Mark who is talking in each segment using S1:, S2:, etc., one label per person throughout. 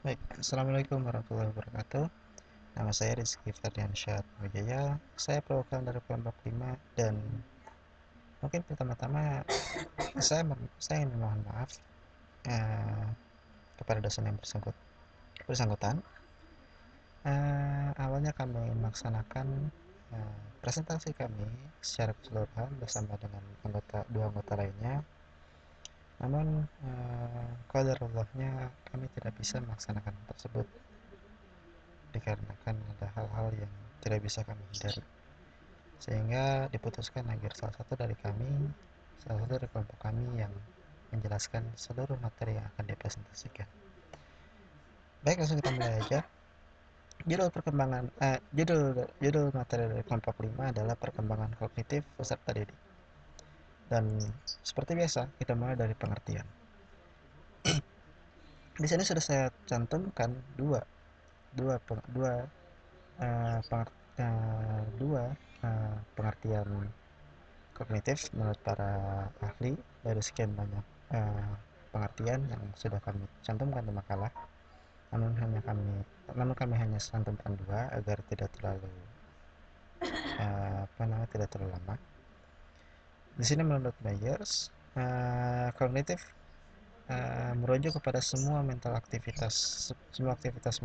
S1: Baik, Assalamualaikum warahmatullahi wabarakatuh. Nama saya Rizky Ferdiansyah Wijaya. Saya perwakilan dari kelompok 5 dan mungkin pertama-tama saya ingin memohon maaf eh, kepada dosen yang bersangkutan. Awalnya kami melaksanakan presentasi kami secara keseluruhan bersama dengan dua anggota lainnya. Namun qadarullahnya kami tidak bisa melaksanakan tersebut dikarenakan ada hal-hal yang tidak bisa kami hindari, sehingga diputuskan agar salah satu dari kelompok kami yang menjelaskan seluruh materi yang akan dipresentasikan. Baik, langsung kita mulai aja. Judul materi dari kelompok 5 adalah perkembangan kognitif peserta didik. Dan seperti biasa, kita mulai dari pengertian. Di sini sudah saya cantumkan dua dua dua eh, pengertian kognitif menurut para ahli dari sekian banyak eh, pengertian yang sudah kami cantumkan di makalah. Namun hanya kami namun kami hanya cantumkan dua agar tidak terlalu lama. Di sini menurut Myers, kognitif merujuk kepada semua aktivitas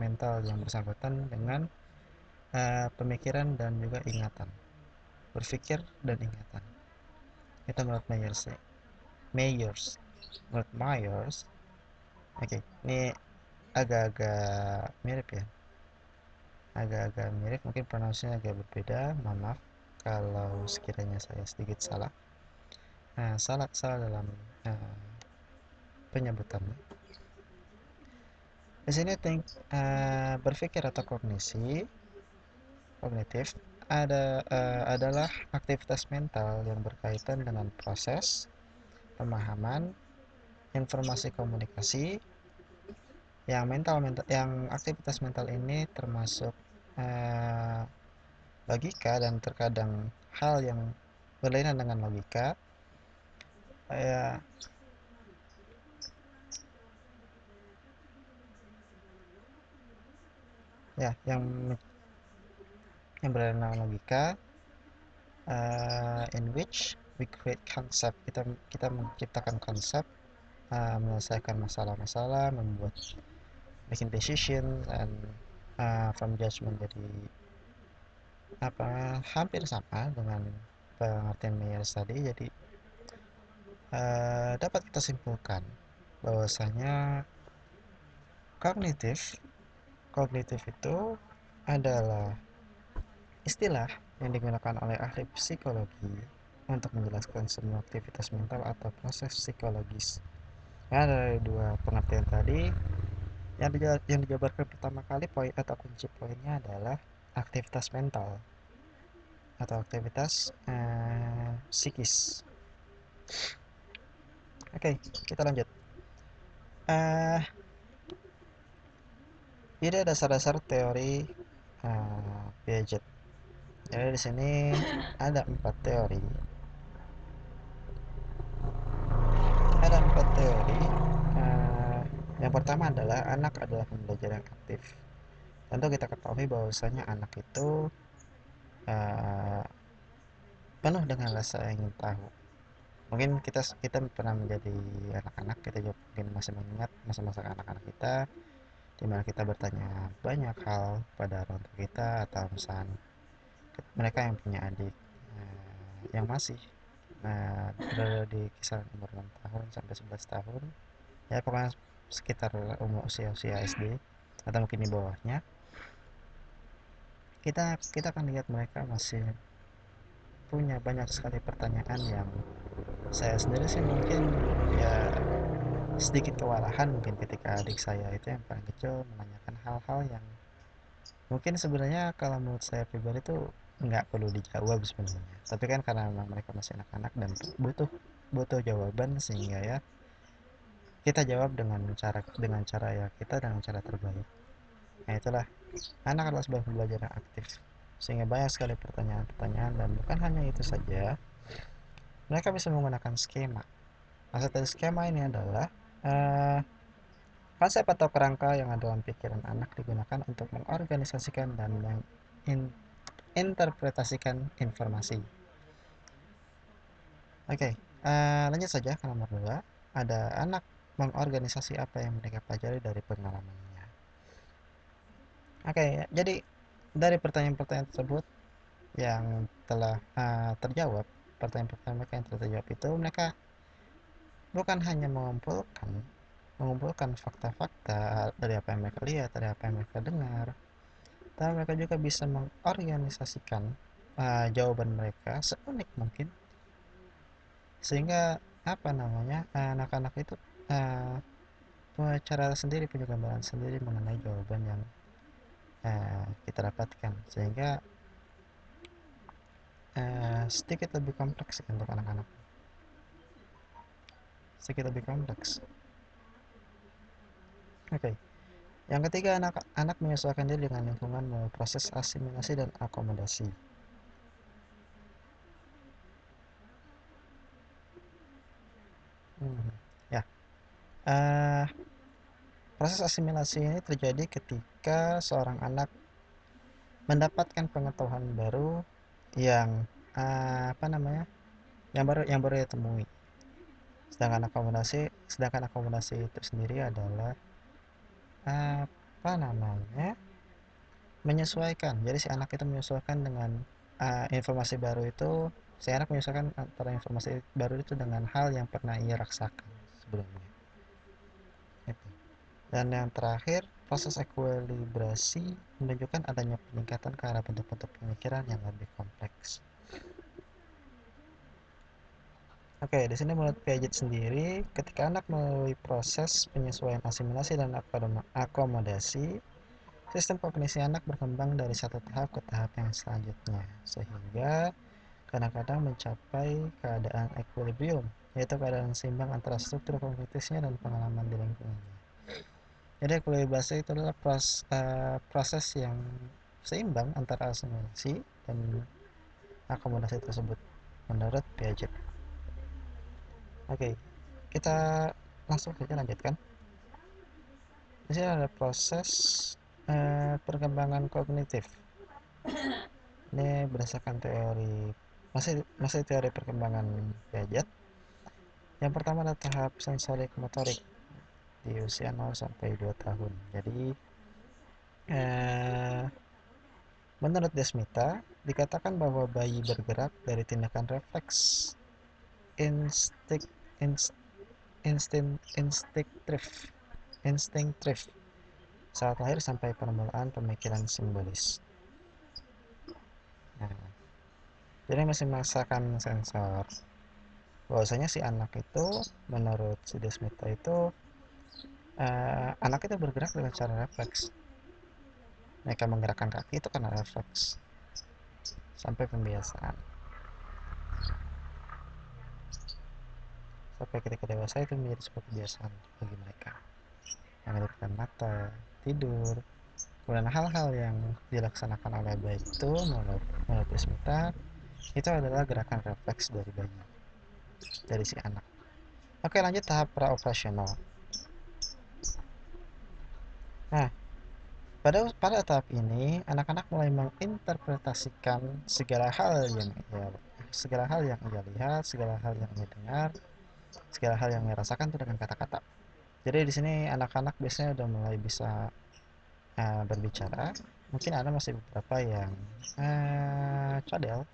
S1: mental yang bersangkutan dengan pemikiran dan juga ingatan, berpikir dan ingatan. Itu menurut Myers. Oke, ini agak-agak mirip ya, agak-agak mirip, mungkin pronunciasinya agak berbeda. Mohon maaf kalau sekiranya saya sedikit salah. Salah dalam uh, penyebutannya. Di sini berpikir atau kognitif adalah aktivitas mental yang berkaitan dengan proses pemahaman informasi komunikasi. Yang aktivitas mental ini termasuk eh, logika dan terkadang hal yang berlainan dengan logika, eh, ya yang berlainan dengan logika, in which we create concept. Kita menciptakan konsep, menyelesaikan masalah-masalah, membuat making decision, and from judgment. Jadi hampir sama dengan pengertian Myers tadi. Jadi dapat kita simpulkan bahwasanya kognitif kognitif itu adalah istilah yang digunakan oleh ahli psikologi untuk menjelaskan semua aktivitas mental atau proses psikologis. Nah, dari dua pengertian tadi, yang dijabarkan pertama kali poin atau kunci poinnya adalah aktivitas mental atau aktivitas psikis. Oke, kita lanjut. Uh, Ini dasar-dasar teori Piaget. Jadi di sini ada empat teori. Ada empat teori. Uh, yang pertama adalah anak adalah pembelajar yang aktif. Tentu kita ketahui bahwasanya anak itu uh, penuh dengan rasa ingin tahu. Mungkin kita kita pernah menjadi anak-anak, kita juga mungkin masih mengingat masa-masa anak-anak kita, di mana kita bertanya banyak hal pada orang tua kita, atau misalnya mereka yang punya adik yang masih berada di kisaran umur 6 tahun sampai 11 tahun, ya pokoknya sekitar umur usia SD atau mungkin di bawahnya. Kita akan lihat mereka masih punya banyak sekali pertanyaan yang saya sendiri sih mungkin ya sedikit kewalahan mungkin ketika adik saya itu yang paling kecil menanyakan hal-hal yang mungkin sebenarnya kalau menurut saya pribadi tuh nggak perlu dijawab sebenarnya, tapi kan karena memang mereka masih anak-anak dan butuh butuh jawaban, sehingga ya kita jawab dengan cara ya kita dengan cara terbaik. Nah itulah, anak adalah sebuah pembelajaran yang aktif, sehingga banyak sekali pertanyaan-pertanyaan, dan bukan hanya itu saja, mereka bisa menggunakan skema. Maksud dari skema ini adalah uh, Konsep atau kerangka yang ada dalam pikiran anak digunakan untuk mengorganisasikan dan menginterpretasikan informasi. Oke, lanjut saja ke nomor 2. Ada anak mengorganisasi apa yang mereka pelajari dari pengalamannya. Oke, jadi dari pertanyaan-pertanyaan tersebut yang telah terjawab, pertanyaan-pertanyaan mereka yang telah terjawab itu, mereka bukan hanya mengumpulkan fakta-fakta dari apa yang mereka lihat, dari apa yang mereka dengar, tapi mereka juga bisa mengorganisasikan jawaban mereka seunik mungkin, sehingga apa namanya, anak-anak itu uh, punya cara sendiri, punya gambaran sendiri mengenai jawaban yang kita dapatkan, sehingga sedikit lebih kompleks untuk anak-anak, sedikit lebih kompleks. Oke, yang ketiga, anak-anak menyesuaikan diri dengan lingkungan melalui proses asimilasi dan akomodasi. Ya, uh, proses asimilasi ini terjadi ketika seorang anak mendapatkan pengetahuan baru yang apa namanya, yang baru dia temui. Sedangkan akomodasi itu sendiri adalah apa namanya, menyesuaikan. Jadi si anak itu menyesuaikan dengan informasi baru itu. Si anak menyesuaikan antara informasi baru itu dengan hal yang pernah ia rasakan sebelumnya. Itu. Dan yang terakhir, proses ekuilibrasi menunjukkan adanya peningkatan ke arah bentuk-bentuk pemikiran yang lebih kompleks. Oke, di sini menurut Piaget sendiri, ketika anak melalui proses penyesuaian asimilasi dan akomodasi, sistem kognisi anak berkembang dari satu tahap ke tahap yang selanjutnya, sehingga kadang-kadang mencapai keadaan equilibrium, yaitu keadaan seimbang antara struktur kognitifnya dan pengalaman di lingkungannya. Jadi ekuilibrasi itu adalah proses yang seimbang antara asimilasi dan akomodasi tersebut, menurut Piaget. Oke, kita langsung saja lanjutkan. Di sini ada proses perkembangan kognitif. Ini berdasarkan teori, masih teori perkembangan Piaget. Yang pertama adalah tahap sensorik motorik di usia 0 sampai 2 tahun. Jadi eh, menurut Desmita dikatakan bahwa bayi bergerak dari tindakan refleks instik inst, instinktif saat lahir sampai permulaan pemikiran simbolis. Nah, jadi masih merasakan sensor. Bahwasanya si anak itu, menurut si Desmita itu, anak itu bergerak dengan cara refleks. Mereka menggerakkan kaki itu karena refleks sampai pembiasaan. Sampai ketika dewasa itu menjadi sebuah kebiasaan bagi mereka. Mengelipkan mata, tidur, kemudian hal-hal yang dilaksanakan oleh bayi itu menurut Smita itu adalah gerakan refleks dari bayi, dari si anak. Oke, lanjut tahap praoperasional. Nah, pada tahap ini anak-anak mulai menginterpretasikan segala hal yang ia lihat, segala hal yang ia dengar, segala hal yang ia rasakan itu dengan kata-kata. Jadi di sini anak-anak biasanya udah mulai bisa berbicara. Mungkin ada masih beberapa yang cadel,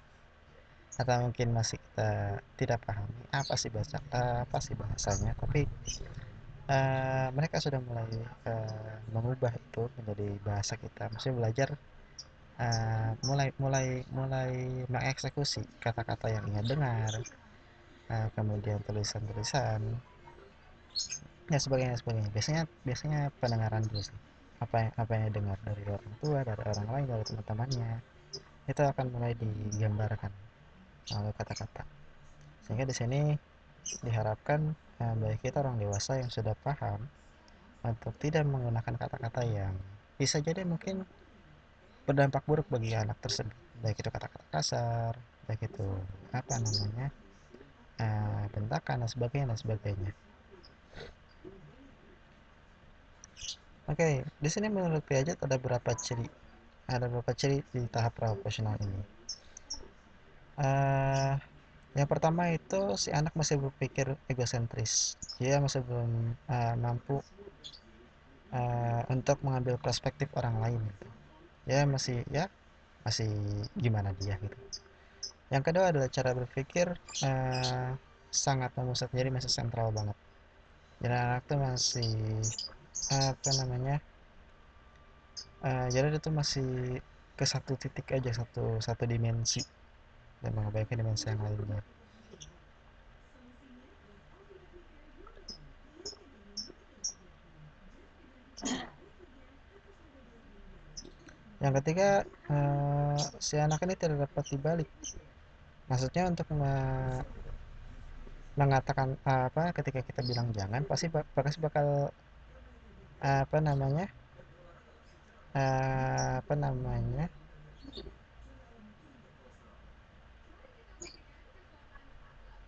S1: atau mungkin masih kita tidak pahami apa sih bahasanya, tapi mereka sudah mulai mengubah itu menjadi bahasa kita. Maksudnya belajar mulai mulai mulai mengeksekusi kata-kata yang ia dengar, kemudian tulisan-tulisan, ya sebagainya sebagainya. Biasanya pendengaran dulu sih. Apa yang dengar dari orang tua, dari orang lain, dari teman-temannya, itu akan mulai digambarkan melalui kata-kata. Sehingga di sini diharapkan baik kita orang dewasa yang sudah paham untuk tidak menggunakan kata-kata yang bisa jadi mungkin berdampak buruk bagi anak tersebut, baik itu kata-kata kasar, baik itu apa namanya, bentakan dan sebagainya dan sebagainya. Oke, di sini menurut Piaget ada beberapa ciri di tahap profesional ini. Eh, yang pertama itu si anak masih berpikir egosentris. Dia masih belum mampu untuk mengambil perspektif orang lain gitu. Ya masih gimana dia gitu. Yang kedua adalah cara berpikir eh, sangat memusat, jadi masih sentral banget. Jadi anak tuh masih apa namanya jadi itu masih ke satu titik aja, satu satu dimensi, dan mengabaikan dimensi yang lainnya. Yang ketiga, si anak ini tidak dapat dibalik. Maksudnya untuk mengatakan apa, ketika kita bilang jangan pasti bakal apa namanya apa namanya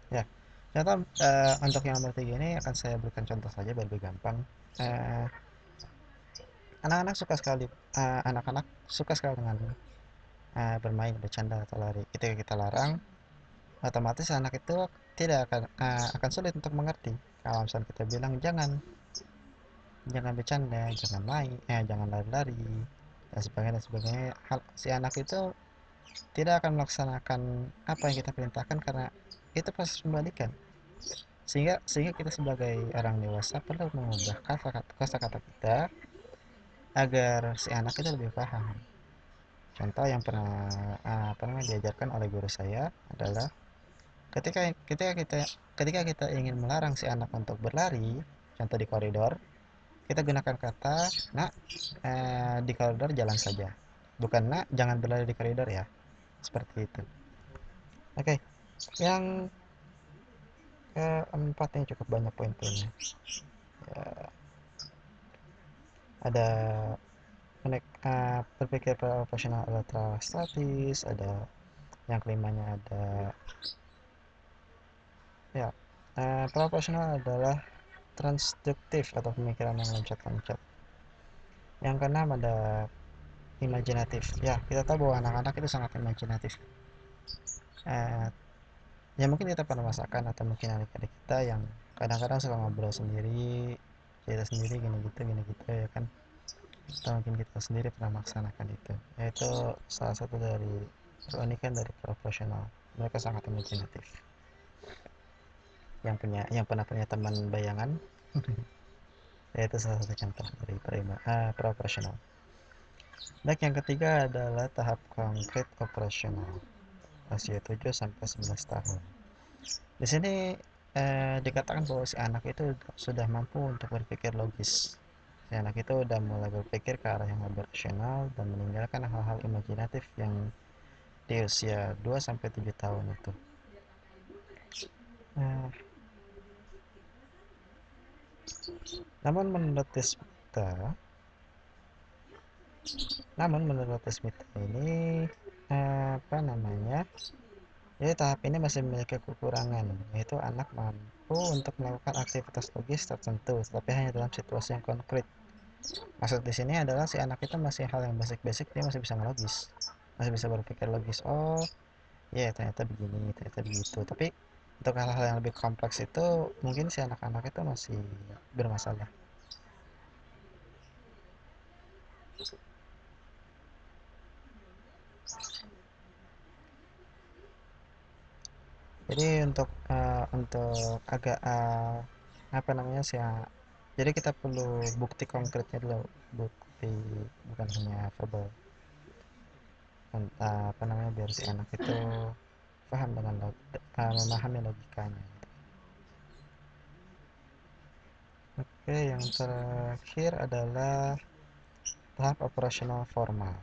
S1: ya, contoh untuk yang nomor tiga ini akan saya berikan contoh saja biar lebih gampang. Eh, anak-anak suka sekali anak-anak suka sekali dengan bermain, bercanda atau lari. Ketika kita larang, otomatis anak itu tidak akan sulit untuk mengerti. Kalau misalnya kita bilang jangan jangan bercanda, jangan main, jangan lari-lari, dan sebagainya, si anak itu tidak akan melaksanakan apa yang kita perintahkan karena itu proses pembalikan. Sehingga kita sebagai orang dewasa perlu mengubah kata-kata kita agar si anak itu lebih paham. Contoh yang pernah apa namanya diajarkan oleh guru saya adalah ketika ketika kita ketika kita ingin melarang si anak untuk berlari, contoh di koridor, kita gunakan kata, nak, di koridor jalan saja, bukan nak jangan berlari di koridor ya, seperti itu. Oke, yang keempat ini cukup banyak poin-poinnya. Ya, ada berpikir profesional atau statis, ada yang kelimanya ada ya proporsional adalah transduktif atau pemikiran yang loncat-loncat. Yang keenam ada imajinatif. Ya, kita tahu bahwa anak-anak itu sangat imajinatif. Eh, ya mungkin kita pernah merasakan atau mungkin adik-adik kita yang kadang-kadang suka ngobrol sendiri, cerita sendiri gini gitu ya kan. Atau mungkin kita sendiri pernah melaksanakan itu. Yaitu salah satu dari keunikan dari profesional. Mereka sangat imajinatif. Yang pernah punya teman bayangan, yaitu salah satu contoh dari profesional. Baik, yang ketiga adalah tahap konkret operasional, usia 7 sampai 11 tahun. Di sini dikatakan bahwa si anak itu sudah mampu untuk berpikir logis. Si anak itu sudah mulai berpikir ke arah yang lebih rasional dan meninggalkan hal-hal imajinatif yang di usia 2 sampai 7 tahun itu. Eh, namun menurut Desmita, ini apa namanya? Jadi tahap ini masih memiliki kekurangan, yaitu anak mampu untuk melakukan aktivitas logis tertentu, tapi hanya dalam situasi yang konkret. Maksud di sini adalah si anak itu masih hal yang basic-basic, dia masih bisa ngelogis, masih bisa berpikir logis. Oh, ya yeah, ternyata begini, ternyata begitu. Tapi untuk hal-hal yang lebih kompleks itu mungkin si anak-anak itu masih bermasalah. Jadi untuk agak apa namanya sih ya, jadi kita perlu bukti konkretnya dulu, bukti bukan hanya verbal. Apa namanya biar si anak itu paham dengan memahami logikanya. Oke, yang terakhir adalah tahap operasional formal.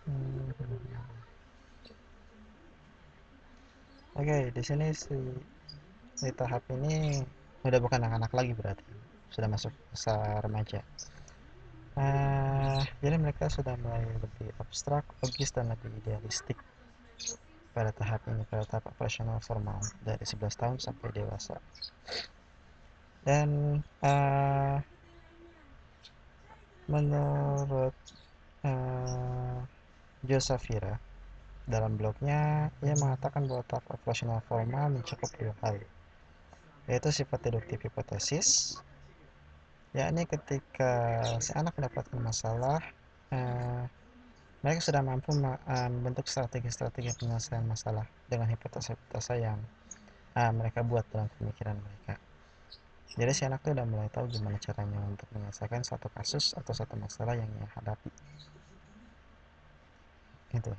S1: Hmm, Oke, di sini di tahap ini udah bukan anak-anak lagi berarti, sudah masuk masa remaja. Jadi mereka sudah mulai lebih abstrak, logis, dan lebih idealistik. pada tahap ini, pada tahap operasional formal dari 11 tahun sampai dewasa. Dan menurut uh, Joe Safira dalam blognya, ia mengatakan bahwa tahap operasional formal mencakup dua hal, yaitu sifat deduktif hipotesis, yakni ketika si anak mendapatkan masalah, uh, mereka sudah mampu membentuk strategi-strategi penyelesaian masalah dengan hipotesa-hipotesa yang mereka buat dalam pemikiran mereka. Jadi si anak tuh udah mulai tahu gimana caranya untuk menyelesaikan satu kasus atau satu masalah yang ia hadapi. Gitu.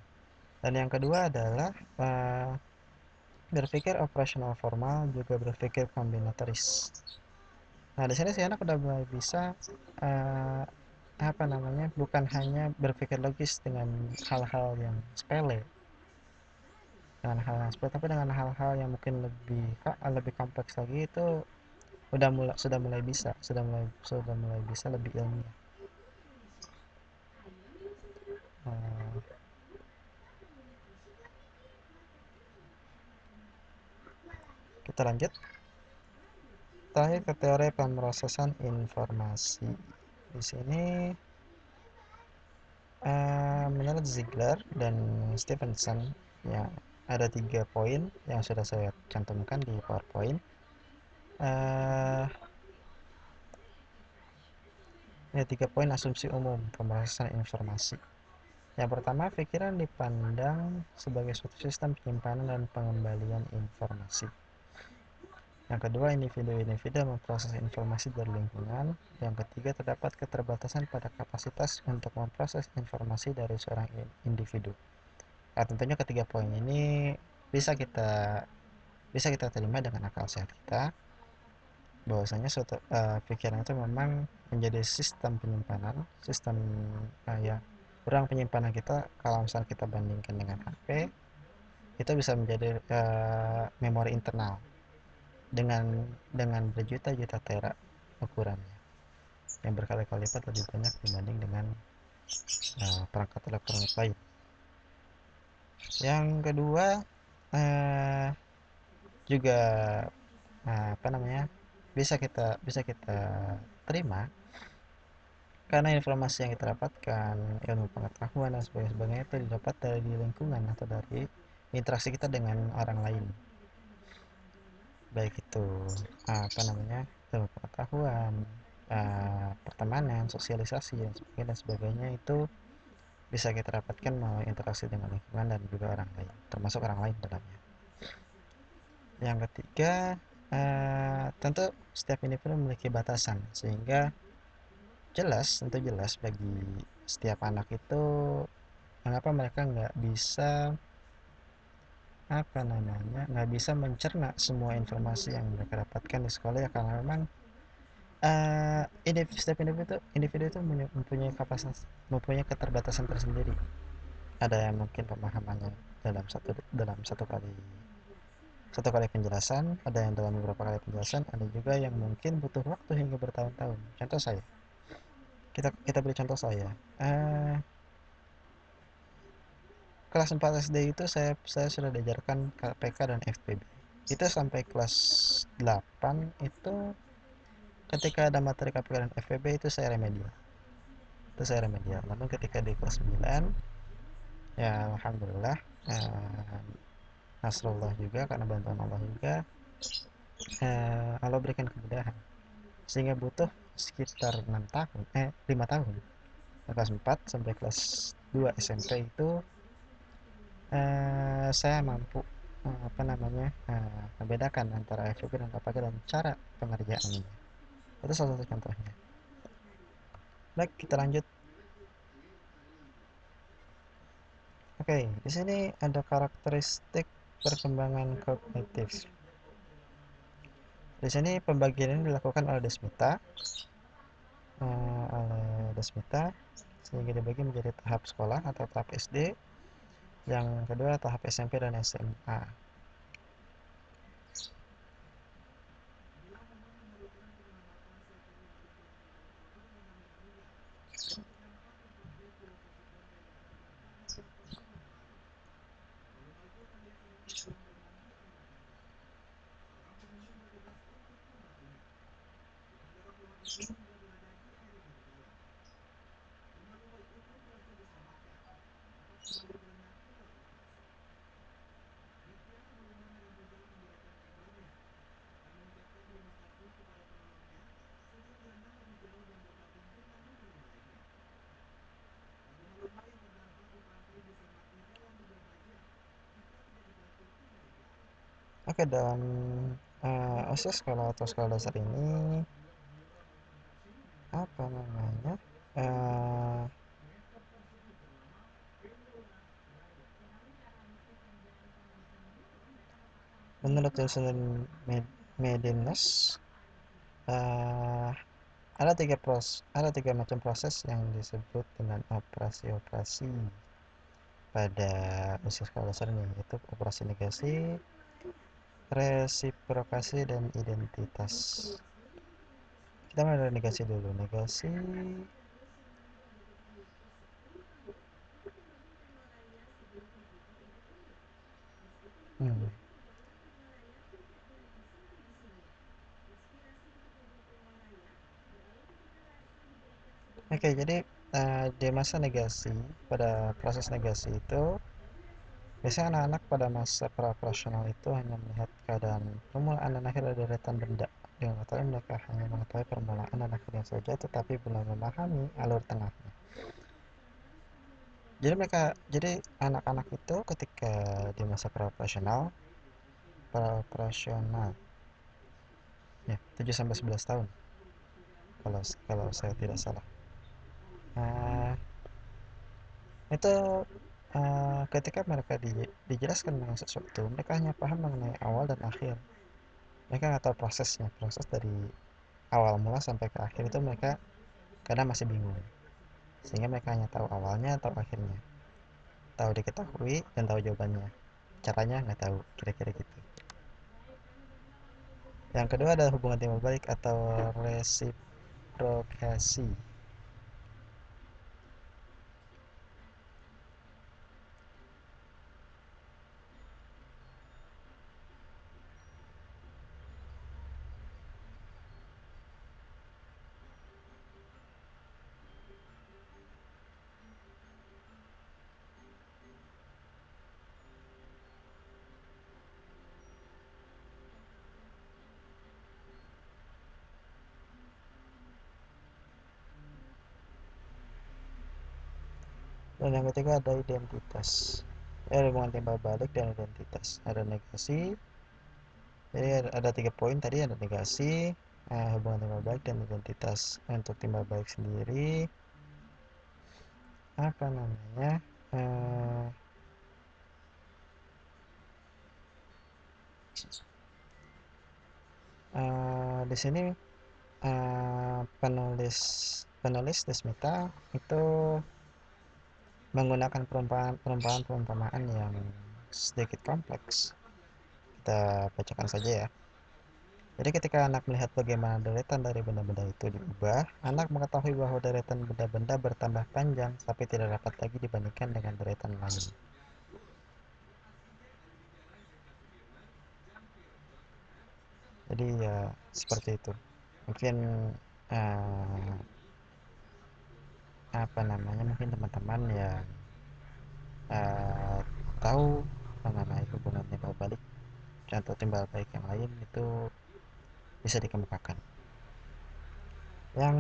S1: Dan yang kedua adalah berpikir operasional formal, juga berpikir kombinatoris. Nah, di sini si anak udah mulai bisa uh, apa namanya, bukan hanya berpikir logis dengan hal-hal yang sepele, tapi dengan hal-hal yang mungkin lebih kompleks lagi, itu sudah mulai bisa, sudah mulai bisa lebih ilmiah. Uh, kita lanjut terakhir ke teori pemrosesan informasi. Di sini menurut Ziegler dan Stevenson, ya, ada 3 poin yang sudah saya cantumkan di PowerPoint. uh, ya, 3 poin asumsi umum pemrosesan informasi. Yang pertama, pikiran dipandang sebagai suatu sistem penyimpanan dan pengembalian informasi. Yang kedua, individu-individu memproses informasi dari lingkungan. Yang ketiga, terdapat keterbatasan pada kapasitas untuk memproses informasi dari seorang individu. Nah, tentunya ketiga poin ini bisa kita bisa kita terima dengan akal sehat kita, bahwasanya suatu pikiran itu memang menjadi sistem penyimpanan, ya, ruang penyimpanan kita. Kalau misalnya kita bandingkan dengan HP, itu bisa menjadi memori internal dengan berjuta-juta tera ukurannya, yang berkali-kali lipat lebih banyak dibanding dengan perangkat elektronik lain. Yang kedua, uh, juga apa namanya, bisa kita terima karena informasi yang kita dapatkan, ilmu pengetahuan dan sebagainya itu didapat dari lingkungan atau dari interaksi kita dengan orang lain, baik itu apa namanya, ilmu pengetahuan, pertemanan, sosialisasi dan sebagainya itu bisa kita dapatkan melalui interaksi dengan lingkungan dan juga orang lain, termasuk orang lain dalamnya. Yang ketiga, tentu setiap individu memiliki batasan, sehingga tentu jelas bagi setiap anak itu mengapa mereka nggak bisa mencerna semua informasi yang mereka dapatkan di sekolah, ya karena memang setiap individu itu mempunyai keterbatasan tersendiri. Ada yang mungkin pemahamannya dalam satu kali penjelasan, ada yang dalam beberapa kali penjelasan, ada juga yang mungkin butuh waktu hingga bertahun-tahun. Contoh saya, kita beri contoh saya. Eh, Kelas 4 SD itu saya sudah diajarkan KPK dan FPB. Itu sampai kelas 8 itu, ketika ada materi KPK dan FPB itu saya remedial. Namun ketika di kelas 9, ya alhamdulillah, eh, nasrullah juga, karena bantuan Allah juga, Allah berikan kemudahan, sehingga butuh sekitar 5 tahun, kelas 4 sampai kelas 2 SMP itu, saya mampu apa namanya, membedakan antara FVP dan KPK dan cara pengerjaannya. Itu salah satu contohnya. Baik, kita lanjut. Oke, di sini ada karakteristik perkembangan kognitif. Di sini pembagian ini dilakukan oleh Desmita, sehingga dibagi menjadi tahap sekolah atau tahap SD, yang kedua tahap SMP dan SMA. Oke, dalam OSIS sekolah atau sekolah dasar ini apa namanya? eh Menurut Johnson Medeiros, eh ada tiga macam proses yang disebut dengan operasi-operasi pada usia sekolah dasar ini, yaitu operasi negasi, resiprokasi, dan identitas. Kita mulai dari negasi dulu. Negasi, hmm. Oke, jadi di masa negasi, pada proses negasi itu, biasanya anak-anak pada masa pra-operasional itu hanya melihat keadaan permulaan dan akhir dari deretan benda. Dengan kata lain, mereka hanya mengetahui permulaan dan akhirnya saja, tetapi belum memahami alur tengahnya. Jadi anak-anak itu ketika di masa pra-operasional, ya 7 sampai 11 tahun, kalau kalau saya tidak salah. Nah, itu ketika mereka dijelaskan mengenai sesuatu, mereka hanya paham mengenai awal dan akhir. Mereka nggak tahu prosesnya, proses dari awal mula sampai ke akhir itu mereka kadang masih bingung. Sehingga mereka hanya tahu awalnya atau akhirnya, tahu diketahui dan tahu jawabannya. Caranya nggak tahu, kira-kira gitu. Yang kedua adalah hubungan timbal balik atau resiprokasi. Dan yang ketiga ada identitas. Ya, ada hubungan timbal balik dan identitas. Ada negasi. Jadi ada 3 poin tadi, ada negasi, hubungan timbal balik dan identitas. Untuk timbal balik sendiri, apa namanya? eh, di sini penulis penulis Desmita itu menggunakan perumpamaan yang sedikit kompleks. Kita bacakan saja ya. Jadi ketika anak melihat bagaimana deretan dari benda-benda itu diubah, anak mengetahui bahwa deretan benda-benda bertambah panjang, tapi tidak dapat lagi dibandingkan dengan deretan lain. Jadi ya seperti itu. Mungkin uh, apa namanya? Mungkin teman-teman yang uh, tahu mengenai hubungan timbal balik atau timbal balik yang lain itu bisa dikemukakan. Yang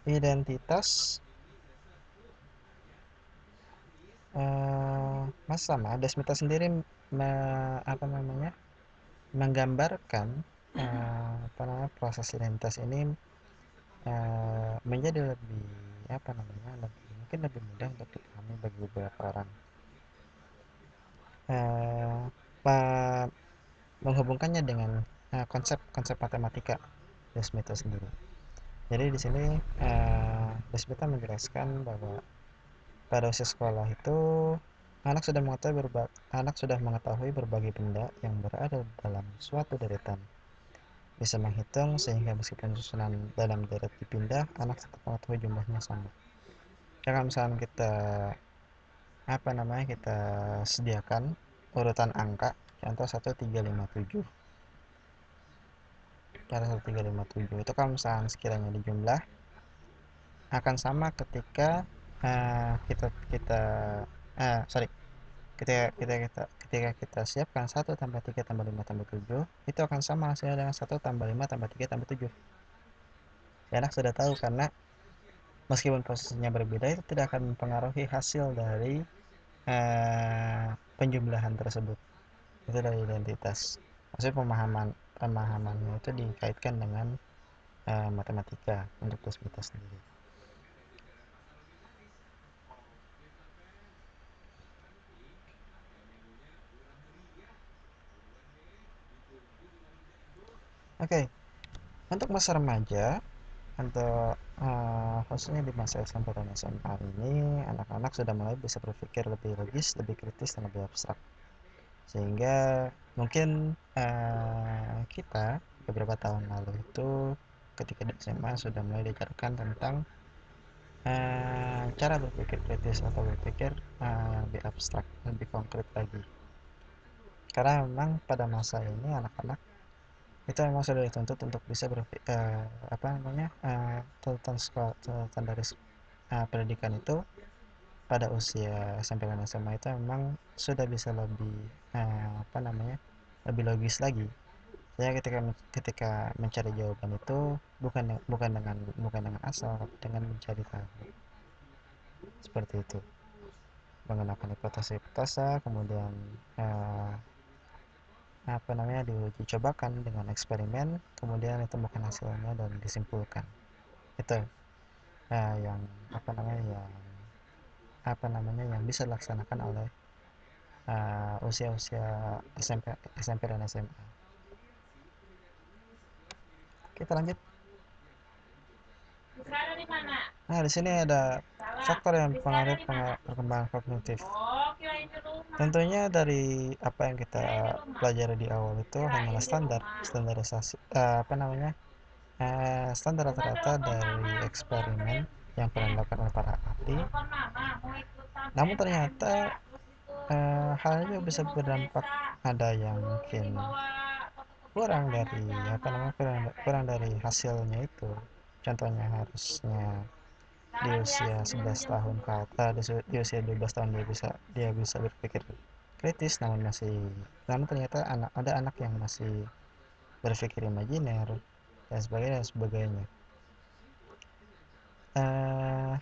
S1: identitas masih sama. Desmita sendiri apa namanya menggambarkan apa namanya proses identitas ini menjadi lebih apa namanya mungkin lebih mudah untuk dipahami bagi beberapa orang. eh, Menghubungkannya dengan konsep-konsep matematika Desmita sendiri. Jadi di sini Desmita menjelaskan bahwa pada usia sekolah itu anak sudah mengetahui berbagai benda yang berada dalam suatu deretan. Bisa menghitung sehingga meskipun susunan dalam deret dipindah, anak tetap mengetahui jumlahnya sama. Kalau misalnya kita apa namanya kita sediakan urutan angka, contoh 1357. pada 1357 itu kalau misalnya sekiranya dijumlah akan sama ketika kita kita sorry ketika kita siapkan 1 tambah 3 tambah 5 tambah 7 itu akan sama hasilnya dengan 1 tambah 5 tambah 3 tambah 7. Ya, anak sudah tahu karena meskipun posisinya berbeda itu tidak akan mempengaruhi hasil dari penjumlahan tersebut. Itu dari identitas. Maksudnya pemahamannya itu dikaitkan dengan matematika untuk plus sendiri. Oke, untuk masa remaja, untuk khususnya di masa SMP dan SMA ini, anak-anak sudah mulai bisa berpikir lebih logis, lebih kritis, dan lebih abstrak. Sehingga mungkin kita beberapa tahun lalu itu ketika di SMA sudah mulai diajarkan tentang cara berpikir kritis atau berpikir lebih abstrak, lebih konkret lagi. Karena memang pada masa ini anak-anak itu memang sudah dituntut untuk bisa apa namanya tuntutan dari pendidikan itu pada usia SMP dan SMA itu memang sudah bisa lebih apa namanya lebih logis lagi. Saya ketika mencari jawaban itu bukan dengan asal, tapi dengan mencari tahu. Seperti itu. Menggunakan hipotesa-hipotesa, kemudian eh, apa namanya diuji cobakan dengan eksperimen, kemudian ditemukan hasilnya dan disimpulkan. Itu yang yang bisa dilaksanakan oleh usia-usia SMP dan SMA. Kita lanjut. Nah, di sini ada faktor yang mempengaruhi perkembangan kognitif. Tentunya dari apa yang kita pelajari di awal itu hanyalah standarisasi standar rata-rata dari eksperimen yang pernah dilakukan oleh para ahli. Namun ternyata hal itu bisa berdampak, ada yang mungkin kurang dari kurang dari hasilnya itu. Contohnya harusnya di usia 11 tahun di usia 12 tahun dia bisa berpikir kritis, namun ternyata ada anak yang masih berpikir imajiner dan sebagainya. eh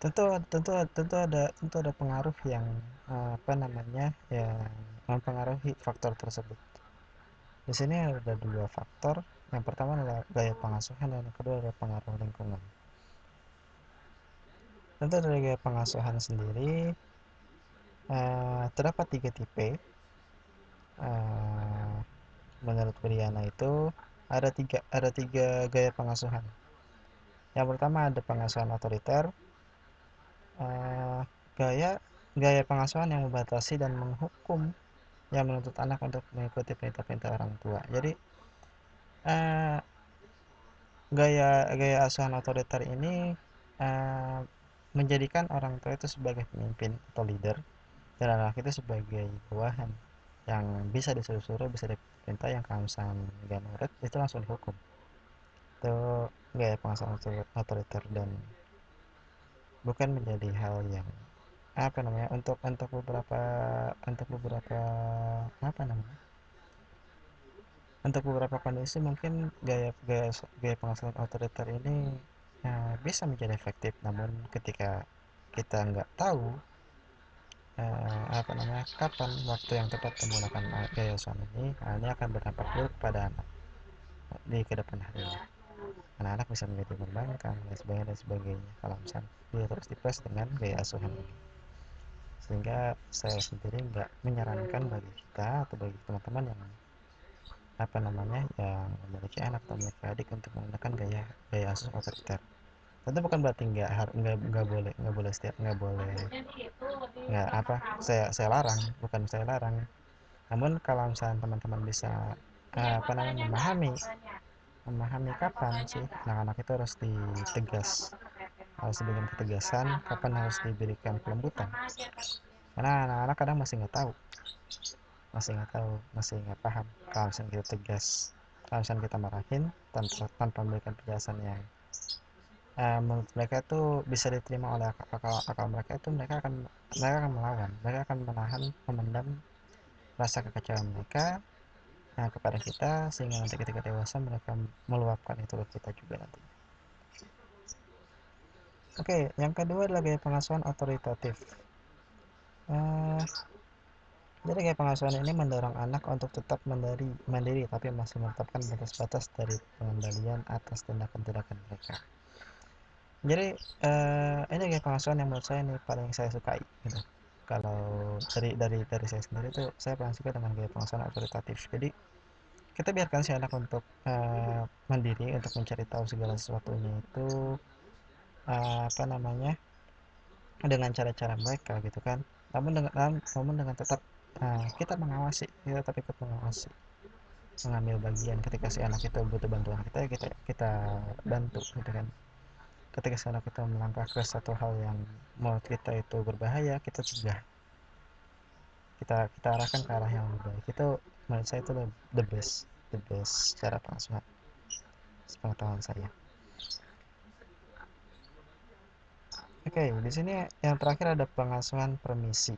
S1: tentu ada pengaruh yang yang mempengaruhi faktor tersebut. Di sini ada dua faktor. Yang pertama adalah gaya pengasuhan dan yang kedua adalah pengaruh lingkungan. Tentu dari gaya pengasuhan sendiri terdapat 3 tipe. eh, Menurut Briana itu ada tiga gaya pengasuhan. Yang pertama ada pengasuhan otoriter, eh, gaya gaya pengasuhan yang membatasi dan menghukum, yang menuntut anak untuk mengikuti perintah-perintah orang tua. Jadi eh, gaya gaya asuhan otoriter ini eh, menjadikan orang tua itu sebagai pemimpin atau leader dan anak itu sebagai bawahan yang bisa disuruh-suruh, bisa diperintah, yang kalau misalnya nggak nurut itu langsung dihukum. Itu gaya pengasuhan otoriter dan bukan menjadi hal yang apa namanya untuk beberapa apa namanya untuk beberapa kondisi mungkin gaya gaya gaya pengasuhan otoriter ini bisa menjadi efektif, namun ketika kita nggak tahu kapan waktu yang tepat menggunakan gaya asuhan ini akan berdampak buruk pada anak di kedepan harinya. Anak-anak bisa menjadi membangkang dan sebagainya kalau misalnya dia terus dipres dengan gaya asuhan ini. Sehingga saya sendiri nggak menyarankan bagi kita atau bagi teman-teman yang memiliki anak atau memiliki adik untuk menggunakan gaya gaya asuh otoriter. Tentu bukan berarti nggak boleh setiap nggak boleh nggak apa saya larang, bukan saya larang. Namun kalau misalnya teman-teman bisa memahami memahami kapan sih anak-anak itu harus diberikan ketegasan, kapan harus diberikan kelembutan, karena anak-anak kadang masih nggak tahu masih nggak tahu, masih nggak paham. Kalau misalnya kita tegas, kalau misalnya kita marahin tanpa memberikan penjelasan yang menurut mereka tuh bisa diterima oleh akal mereka, itu mereka akan melawan, mereka akan menahan, memendam rasa kekecewaan mereka kepada kita, sehingga nanti ketika dewasa mereka meluapkan itu ke kita juga nantinya. Oke, yang kedua adalah gaya pengasuhan otoritatif. Eh, jadi gaya pengasuhan ini mendorong anak untuk tetap mandiri tapi masih menetapkan batas-batas dari pengendalian atas tindakan-tindakan mereka. Jadi ini gaya pengasuhan yang menurut saya ini paling saya sukai gitu. Kalau dari saya sendiri tuh saya paling suka dengan gaya pengasuhan otoritatif. Jadi kita biarkan si anak untuk mandiri, untuk mencari tahu segala sesuatunya itu apa namanya, dengan cara-cara mereka gitu kan. Namun dengan tetap kita tetap ikut mengawasi, mengambil bagian ketika si anak itu butuh bantuan kita bantu gitu kan. Ketika si anak itu melangkah ke satu hal yang menurut kita itu berbahaya, kita cegah, kita arahkan ke arah yang lebih baik. Itu menurut saya itu the best cara pengasuhan sepengetahuan saya. Oke, di sini yang terakhir ada pengasuhan permisi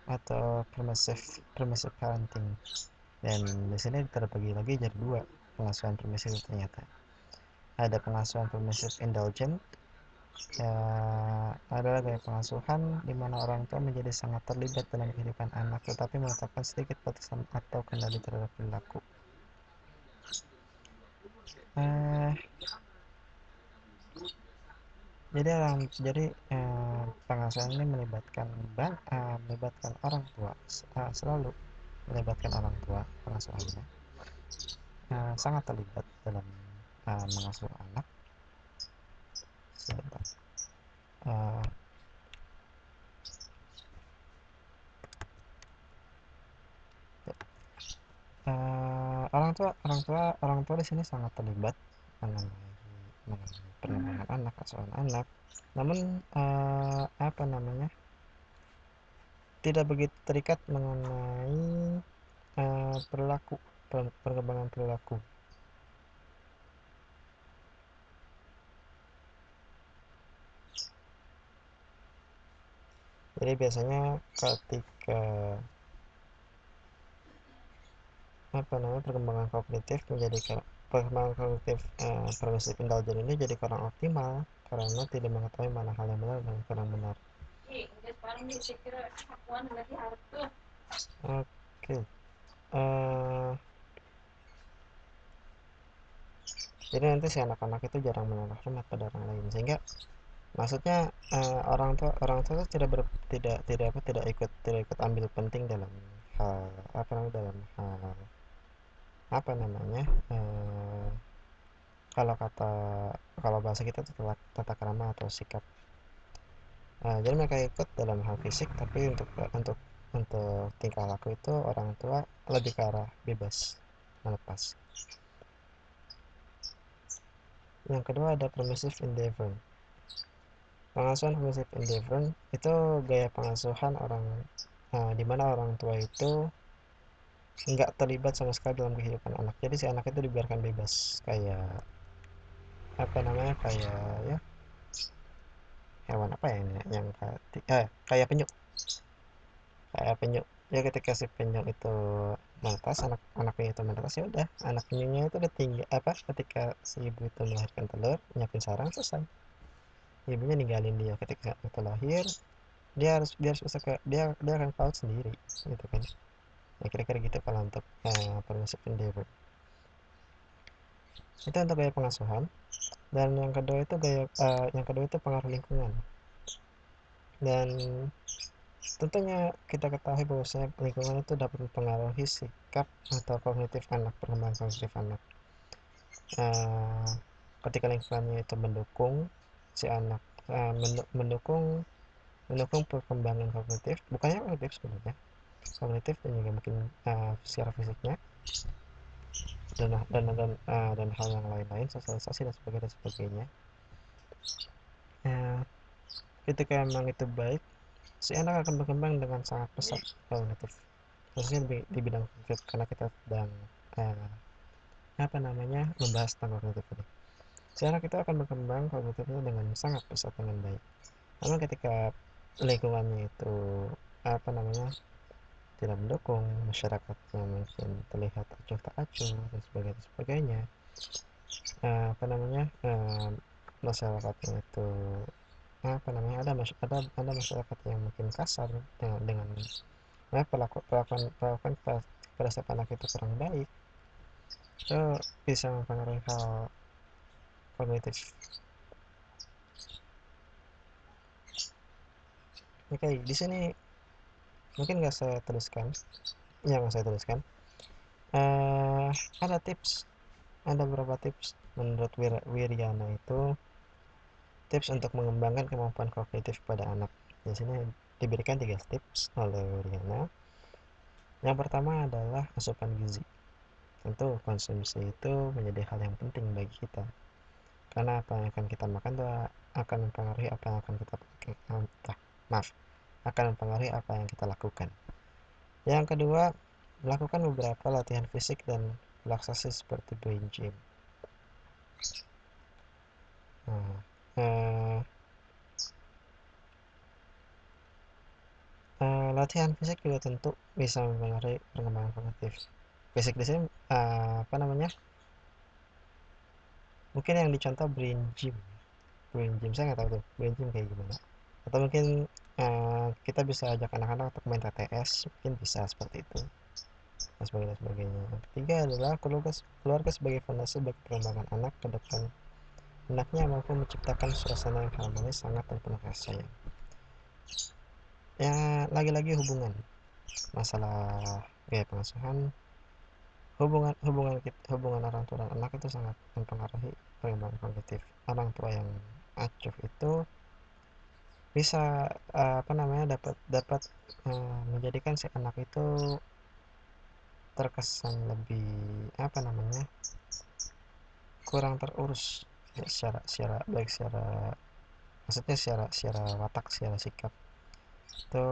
S1: atau permissive parenting. Dan di sini terbagi lagi jadi dua pengasuhan permisif ternyata. Ada pengasuhan permissive indulgent, ya, adalah gaya pengasuhan di mana orang tua menjadi sangat terlibat dalam kehidupan anak tetapi menetapkan sedikit batasan atau kendali terhadap perilaku. Eh, jadi pengasuhan ini melibatkan orang tua, selalu melibatkan orang tua pengasuhannya, sangat terlibat dalam mengasuh anak. Sebentar. Eh, orang tua di sini sangat terlibat mengenai perkembangan anak, asuhan anak. Namun apa namanya, tidak begitu terikat mengenai perilaku, perkembangan perilaku. Jadi biasanya ketika apa namanya, perkembangan kognitif progresif indulgen ini jadi kurang optimal karena tidak mengetahui mana hal yang benar dan kurang benar. Oke. eh jadi nanti si anak-anak itu jarang menaruh hormat pada orang lain, sehingga maksudnya orang tua itu tidak ikut ambil penting dalam hal apa namanya, dalam hal apa namanya, kalau kata kalau bahasa kita itu tata krama atau sikap. Jadi mereka ikut dalam hal fisik, tapi untuk tingkah laku itu orang tua lebih ke arah bebas, melepas. Yang kedua ada permissive endeavor. Pengasuhan permissive endeavor itu gaya pengasuhan di mana orang tua itu nggak terlibat sama sekali dalam kehidupan anak. Jadi si anak itu dibiarkan bebas, kayak apa namanya, kayak ya hewan apa ya ini ya, yang kayak penyu, ya ketika si penyu itu menetas, anak penyu itu menetas, ya udah anak penyunya itu udah tinggal apa, ketika si ibu itu melahirkan telur, nyiapin sarang, selesai, ibunya ninggalin dia. Ketika itu lahir, dia harus bisa dia akan ke sendiri gitu kan. Nah, kira-kira gitu kalau untuk permissive endeavor. Itu untuk gaya pengasuhan. Dan yang kedua itu pengaruh lingkungan. Dan tentunya kita ketahui bahwasanya lingkungan itu dapat mempengaruhi sikap atau perkembangan kognitif anak. Eh, Ketika lingkungannya itu mendukung si anak, mendukung mendukung perkembangan kognitif, bukannya kognitif sebenarnya, kognitif dan juga mungkin secara fisiknya, dan hal yang lain-lain, sosialisasi dan sebagainya. Eh, Ketika memang itu baik, si anak akan berkembang dengan sangat pesat kognitif. khususnya di bidang kognitif karena kita sedang uh, membahas tentang kognitif ini. Si anak itu akan berkembang kognitifnya dengan sangat pesat dengan baik. Namun ketika lingkungannya itu tidak mendukung, masyarakatnya mungkin terlihat acuh tak acuh dan sebagainya, eh, apa namanya eh, masyarakatnya itu ada masyarakat yang mungkin kasar dengan perlakuan pada saat anak itu kurang baik, itu bisa mempengaruhi hal kognitif. Oke, di sini mungkin nggak saya tuliskan, nggak saya tuliskan. Eh, ada tips, ada beberapa tips menurut Wiryana itu, tips untuk mengembangkan kemampuan kognitif pada anak. Di sini diberikan 3 tips oleh Wiryana. Yang pertama adalah asupan gizi. Tentu konsumsi itu menjadi hal yang penting bagi kita. Karena apa yang akan kita makan itu akan mempengaruhi apa yang akan kita maaf, akan mempengaruhi apa yang kita lakukan. Yang kedua, melakukan beberapa latihan fisik dan relaksasi seperti brain gym. Nah, eh, latihan fisik juga tentu bisa mempengaruhi perkembangan kognitif. Fisik di sini mungkin yang dicontoh brain gym. Brain gym saya nggak tahu tuh brain gym kayak gimana. Atau mungkin kita bisa ajak anak-anak untuk main TTS, mungkin bisa seperti itu dan sebagainya. Yang ketiga adalah keluarga sebagai fondasi bagi perkembangan anak ke depan. Hendaknya mampu menciptakan suasana yang harmonis, hangat, dan penuh kasih sayang. Ya, lagi-lagi hubungan, masalah gaya pengasuhan, hubungan orang tua dan anak itu sangat mempengaruhi perkembangan kognitif. Orang tua yang acuh itu bisa dapat dapat menjadikan si anak itu terkesan lebih apa namanya kurang terurus, ya, secara baik secara maksudnya secara watak, secara sikap itu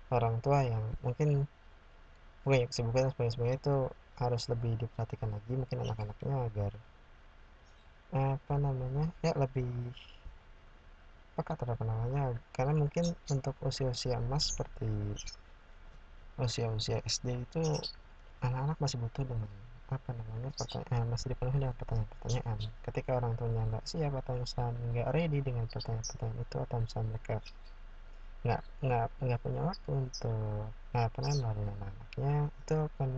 S1: orang tua yang mungkin punya kesibukan dan sebagainya itu harus lebih diperhatikan lagi mungkin anak-anaknya agar ya lebih peka terhadap namanya, karena mungkin untuk usia-usia emas seperti usia-usia SD itu anak-anak masih butuh dengan pertanyaan, masih dipenuhi dengan pertanyaan-pertanyaan. Ketika orang tuanya nggak siap atau misalnya nggak ready dengan pertanyaan-pertanyaan itu, atau misalnya mereka nggak punya waktu untuk melalui anak-anaknya, itu akan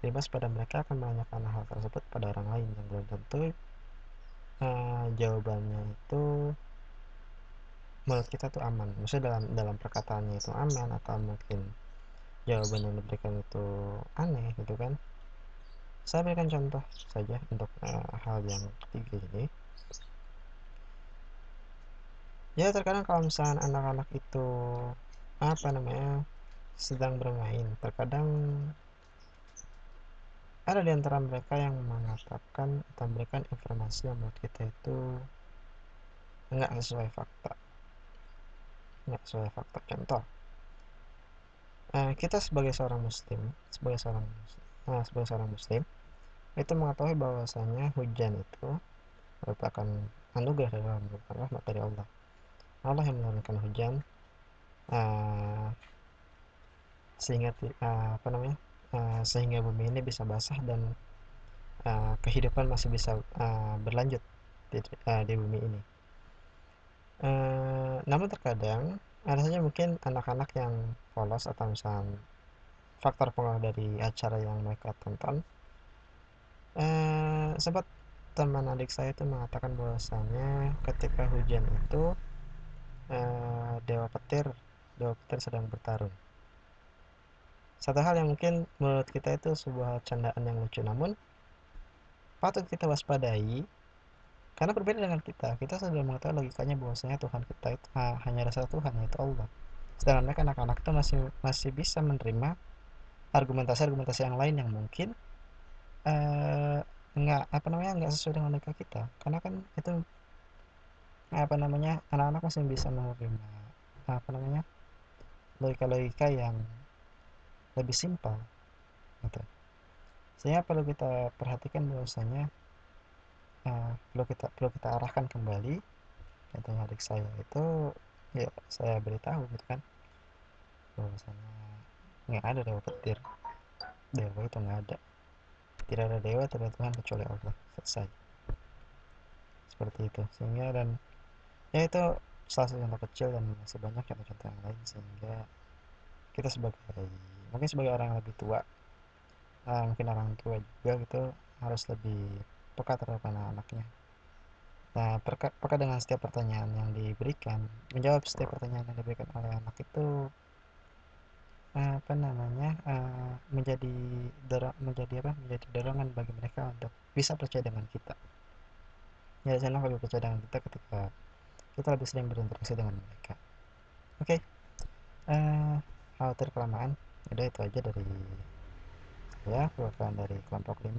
S1: bebas pada mereka akan menanyakan hal tersebut pada orang lain yang belum tentu jawabannya itu menurut kita tuh aman, maksudnya dalam perkataannya itu aman, atau mungkin jawaban yang diberikan itu aneh gitu kan. Saya berikan contoh saja untuk hal yang ketiga ini. Ya terkadang kalau misalnya anak-anak itu sedang bermain, terkadang ada di antara mereka yang mengatakan atau memberikan informasi yang menurut kita itu nggak sesuai fakta. Contoh, kita sebagai seorang muslim itu mengetahui bahwasanya hujan itu merupakan anugerah dari Allah, merupakan rahmat dari Allah. Allah yang menurunkan hujan uh, sehingga sehingga bumi ini bisa basah dan kehidupan masih bisa berlanjut di bumi ini. Namun terkadang ada saja mungkin anak-anak yang polos, atau misalnya faktor pengaruh dari acara yang mereka tonton. Sempat teman adik saya itu mengatakan bahwasanya ketika hujan itu dewa petir sedang bertarung. Satu hal yang mungkin menurut kita itu sebuah candaan yang lucu, namun patut kita waspadai karena berbeda dengan kita sudah mengetahui logikanya bahwasanya Tuhan kita itu hanya ada satu Tuhan, yaitu Allah. Sedangkan mereka anak-anak itu masih masih bisa menerima argumentasi-argumentasi yang lain yang mungkin eh, nggak sesuai dengan logika kita, karena kan itu anak-anak masih bisa menerima apa namanya, logika-logika yang lebih simpel gitu. Sehingga perlu kita perhatikan bahwasanya perlu kita arahkan kembali. Contohnya adik saya itu, ya saya beritahu gitu kan, bahwasanya nggak ada dewa petir, dewa itu nggak ada, tidak ada dewa, tidak ada Tuhan kecuali Allah, selesai. Seperti itu. Sehingga, dan ya itu salah satu contoh kecil dan masih banyak contoh-contoh yang lain, sehingga kita sebagai orang yang lebih tua, mungkin orang tua juga gitu, harus lebih peka terhadap anak-anaknya. Nah, peka dengan setiap pertanyaan yang diberikan, menjawab setiap pertanyaan yang diberikan oleh anak itu, apa namanya, menjadi dorongan bagi mereka untuk bisa percaya dengan kita. Ya, sana lebih percaya dengan kita ketika kita lebih sering berinteraksi dengan mereka. Oke, khawatir kelamaan. Udah itu aja dari saya, perwakilan dari kelompok 5.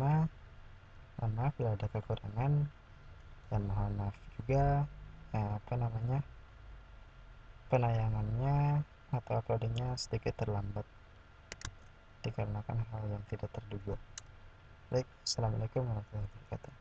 S1: Mohon maaf bila ada kekurangan, dan mohon maaf juga apa namanya, penayangannya atau uploadingnya sedikit terlambat dikarenakan hal yang tidak terduga. Baik, assalamualaikum warahmatullahi wabarakatuh.